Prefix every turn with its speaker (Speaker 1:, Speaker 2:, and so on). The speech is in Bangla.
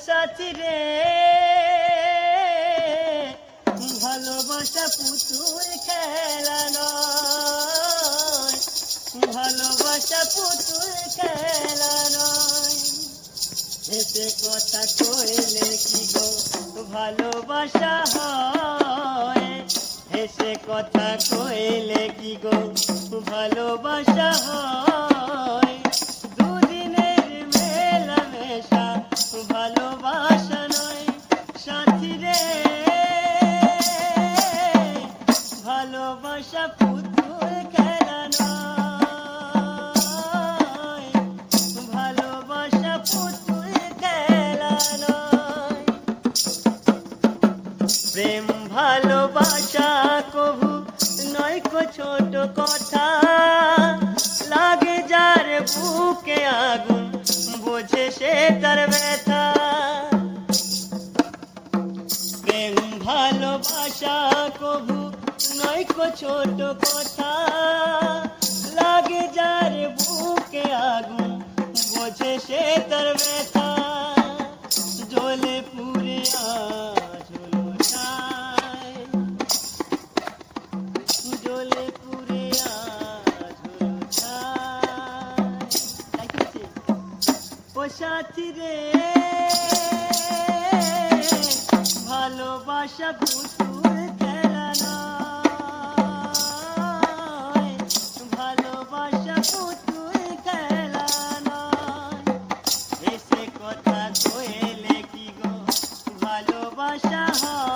Speaker 1: সাথী রে ভালোবাসা পুতুল খেলা নয়, ভালোবাসা পুতুল খেলা নয়। এতে কথা কইলে কি গো ভালোবাসা হয়, এসে কথা কইলে কি গো ভালোবাসা হয়। দুদিনের মেলামেশা ভালোবাসা নয় সাথী রে, ভালোবাসা পুতুল খেলা নয়, ভালোবাসা পুতুল খেলা নয়। প্রেম ভালোবাসা কভু নয় কো ছোট কথা, লাগে যার বুকে আগুন বোঝে সে তার ব্যথা। প্রেম ভালোবাসা কভু নয় কো ছোট কথা, লাগে যার বুকে আগুন বোঝে সে তার ব্যথা। জ্বলে পুড়ে আজ হলো ছাই, জ্বলে পুড়ে আজ হলো ছাই। ও সাথী রে ভালোবাসা পুতুল খেলা নয়, ভালোবাসা পুতুল খেলা নয়। এসে কথা কইলে কি গো ভালোবাসা হয়।